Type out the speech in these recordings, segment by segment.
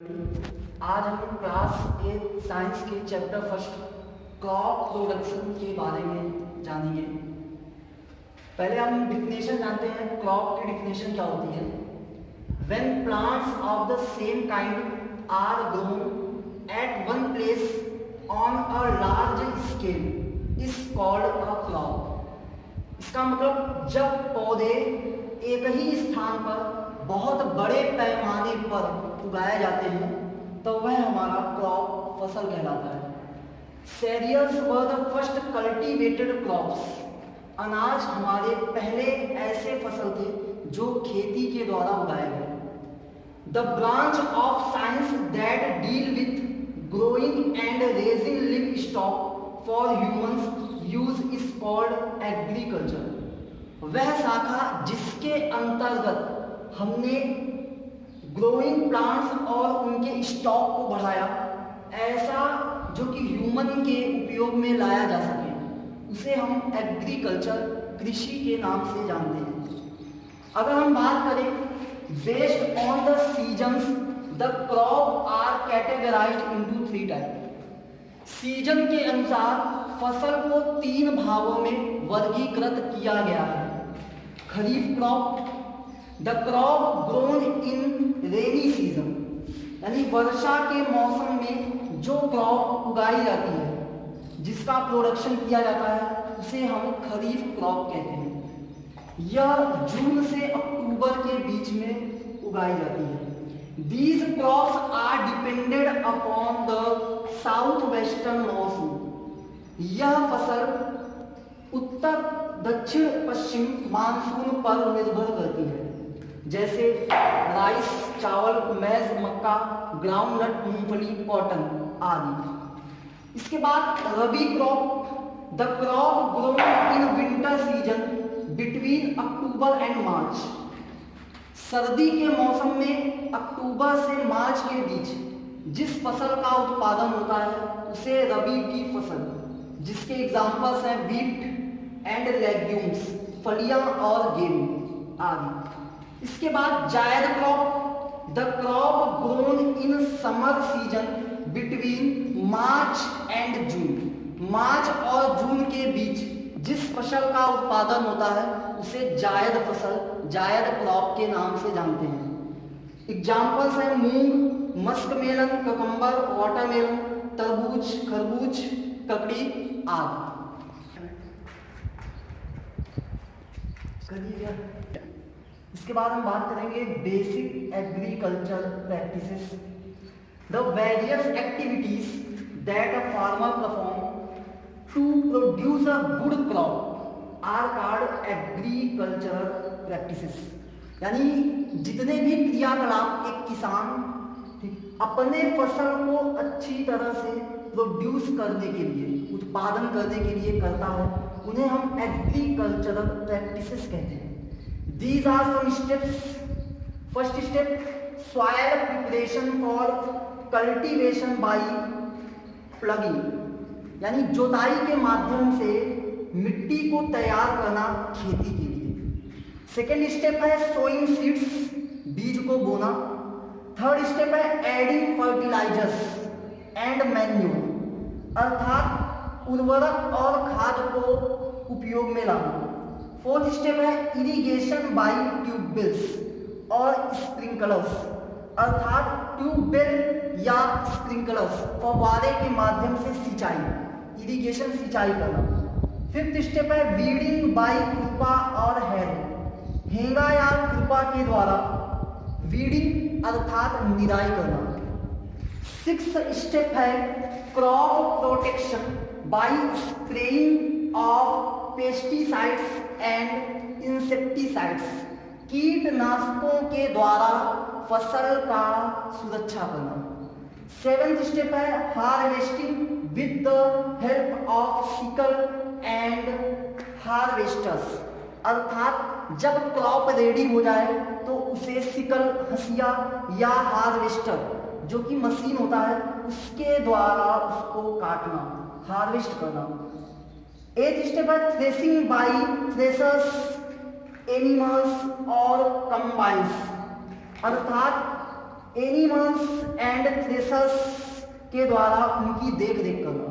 आज हम class 8 science के चैप्टर फर्स्ट क्रॉप प्रोडक्शन के बारे में जानेंगे। पहले हम डिफिनेशन जानते हैं। क्रॉप की डिफिनेशन क्या होती है? When plants of the same kind are grown at one place on a large scale is called a crop. इसका मतलब जब पौधे एक ही स्थान पर बहुत बड़े पैमाने पर उगाए जाते हैं तो वह हमारा क्रॉप फसल कहलाता है। Cereals were the first cultivated crops. अनाज हमारे पहले ऐसे फसल थे जो खेती के द्वारा उगाए गए। The branch of science that deal with growing and raising live stock for humans use is called agriculture. वह शाखा जिसके अंतर्गत हमने ग्रोइंग प्लांट्स और उनके स्टॉक को बढ़ाया, ऐसा जो कि ह्यूमन के उपयोग में लाया जा सके, उसे हम एग्रीकल्चर कृषि के नाम से जानते हैं। अगर हम बात करें based on the seasons, the crop are categorized into 3 type. Season के अनुसार फसल को 3 भागों में वर्गीकृत किया गया है। Kharif crop, the crop grown in rainy season, यानी वर्षा के मौसम में जो क्रॉप उगाई जाती है, जिसका प्रोडक्शन किया जाता है, उसे हम खरीफ क्रॉप कहते हैं। यह जून से अक्टूबर के बीच में उगाई जाती है। These crops are depended upon the south western monsoon. यह फसल उत्तर दक्षिण पश्चिम मानसून पर निर्भर करती है, जैसे राइस, चावल, मैज, मक्का, ग्राउंडनट, मूंगफली, कॉटन आदि। इसके बाद rabi crop, the crop grown in winter season between October and March. सर्दी के मौसम में अक्टूबर से मार्च के बीच जिस फसल का उत्पादन होता है उसे रबी की फसल, जिसके एग्जाम्पल्स हैं व्हीट एंड लेग्यूम्स, फलियां और गेहूं आदि। इसके बाद zaid crop, the crop grown in summer season between March and June. March और जून के बीच जिस फसल का उत्पादन होता है उसे जायद फसल, जायद क्रॉप के नाम से जानते हैं। एग्जाम्पल्स हैं moong, musk melon, cucumber, watermelon, तरबूज, खरबूज, ककड़ी आदि। इसके बाद हम बात करेंगे basic agriculture practices. The various activities that a farmer perform to produce a good crop are called agricultural practices. यानी जितने भी क्रियाकलाप एक किसान अपने फसल को अच्छी तरह से प्रोड्यूस करने के लिए, उत्पादन करने के लिए करता है, उन्हें हम एग्रीकल्चरल प्रैक्टिसेस कहते हैं। These are some steps. First step, soil preparation for cultivation by plugging, यानी जोताई के माध्यम से मिट्टी को तैयार करना खेती के लिए। सेकेंड स्टेप है सोइंग सीड्स, बीज को बोना। थर्ड स्टेप है एडिंग फर्टिलाइजर्स एंड मैन्यूर, अर्थात उर्वरक और खाद को उपयोग में लाना। फोर्थ स्टेप है इरिगेशन बाय ट्यूबवेल्स और स्प्रिंकलर्स, अर्थात ट्यूबवेल या स्प्रिंकलर्स, फव्वारे के माध्यम से सिंचाई, इरिगेशन सिंचाई करना। फिफ्थ स्टेप है वीडिंग बाय खुरपा और हैरो, हेंगा या खुरपा के द्वारा वीडिंग अर्थात निराई करना। सिक्स्थ स्टेप है crop protection bye spraying of pesticides and insecticides, कीटनाशकों के द्वारा फसल का सुरक्षा करना। सेवेंथ स्टेप है harvesting with the help of sickle and harvesters, अर्थात जब क्रॉप रेडी हो जाए तो उसे सिकल, हंसिया या हार्वेस्टर जो कि मशीन होता है उसके द्वारा उसको काटना, हार्वेस्ट करना। एथ स्टेप है थ्रेसिंग बाय थ्रेसर्स, एनिमल्स और कंबाइंस, अर्थात एनिमल्स एंड थ्रेशर्स के द्वारा उनकी देख रेख करना।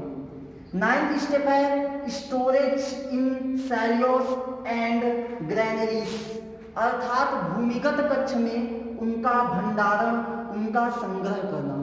9th स्टेप है स्टोरेज इन सैलियोस एंड ग्रैनरीज, अर्थात भूमिगत कक्ष में उनका भंडारण, उनका संग्रह करना।